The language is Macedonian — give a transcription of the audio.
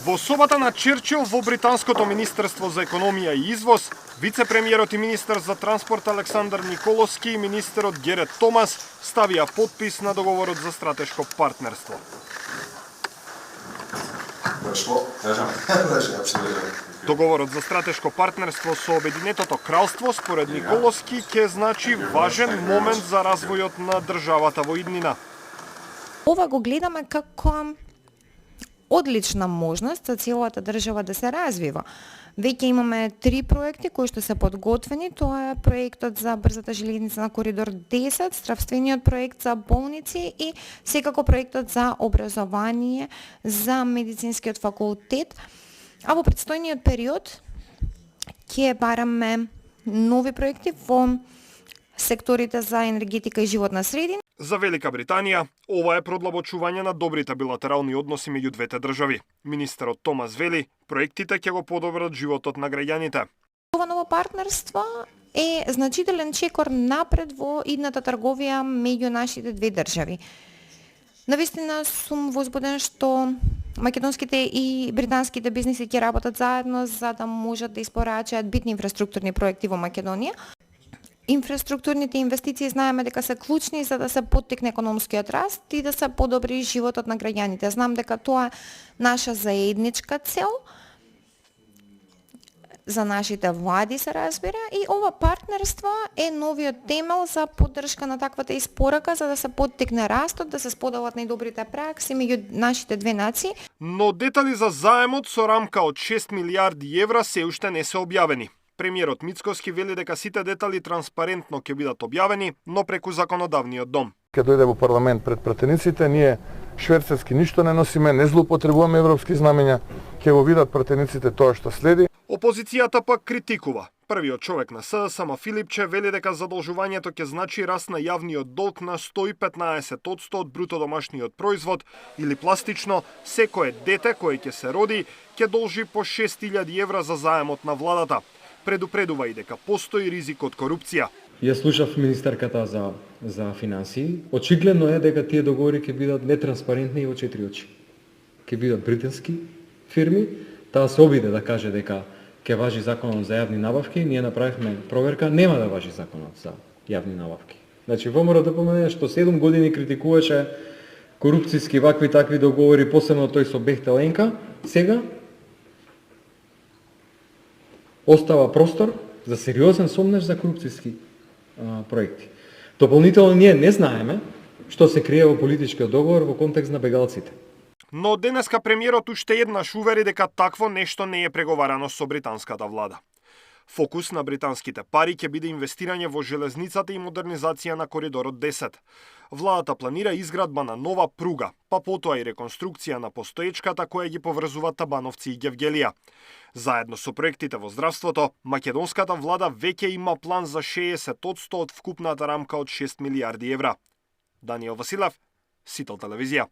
Во собата на Черчил во Британското министерство за економија и извоз, вице-премиерот и министер за транспорт Александар Николовски и министерот Герет Томас ставија подпис на договорот за стратешко партнерство. Договорот за стратешко партнерство со Обединетото кралство според Николовски ќе значи важен момент за развојот на државата во иднина. Ова го гледаме како одлична можност за целата држава да се развива. Веќе имаме 3 проекти кои што се подготвени. Тоа е проектот за брзата железница на коридор 10, здравствениот проект за болници и секако проектот за образование за медицинскиот факултет. А во предстојниот период ќе бараме нови проекти во секторите за енергетика и животна средина. За Велика Британија, ова е продлабочување на добрите билатерални односи меѓу двете држави. Министерот Томас вели, проектите ќе го подобрат животот на граѓаните. Ова ново партнерство е значителен чекор напред во идната трговија меѓу нашите две држави. Навистина сум возбуден што македонските и британските бизниси ќе работат заедно за да можат да испорачаат битни инфраструктурни проекти во Македонија. Инфраструктурните инвестиции знаеме дека се клучни за да се поттикне економскиот раст и да се подобри животот на граѓаните. Знам дека тоа е наша заедничка цел за нашите влади, се разбира, и ова партнерство е новиот темел за поддршка на таквата испорака за да се поттикне растот, да се споделат најдобрите пракси меѓу нашите две нации. Но детали за заемот со рамка од 6 милиарди евра се уште не се објавени. Премиерот Мицкоски вели дека сите детали транспарентно ќе бидат објавени, но преку законодавниот дом. Ке дојде во парламент пред пратениците, ние шверцерски ништо не носиме, не злоупотребуваме европски знамења, ќе го видат пратениците тоа што следи. Опозицијата пак критикува. Првиот човек на СДСМ Филипче вели дека задолжувањето ќе значи раст на јавниот долг на 115% од бруто домашниот производ или пластично, секое дете кое ќе се роди ќе должи по 6.000 евра за заемот на владата. Предупредува и дека постои ризик од корупција. Ја слушав министерката за финансии. Очигледно е дека тие договори ќе бидат нетранспарентни и во 4 очи. Ќе бидат британски фирми, таа се обиде да каже дека ќе важи законот за јавни набавки, ние направивме проверка, нема да важи законот за јавни набавки. Значи, ВМРО да помене што 7 години критикуваше корупцијски вакви такви договори, посебно тој со Бехтел Енка, сега остава простор за сериозен сомнеж за корупцијски проекти. Дополнително ние не знаеме што се крие во политичкиот договор во контекст на бегалците. Но денеска премиерот уште еднаш увери дека такво нешто не е преговарано со британската влада. Фокус на британските пари ќе биде инвестирање во железницата и модернизација на коридорот 10. Владата планира изградба на нова пруга, па потоа и реконструкција на постоечката која ги поврзува Табановци и Гевгелија. Заедно со проектите во здравството, македонската влада веќе има план за 60% од вкупната рамка од 6 милиарди евра. Даниел Василев, Сител телевизија.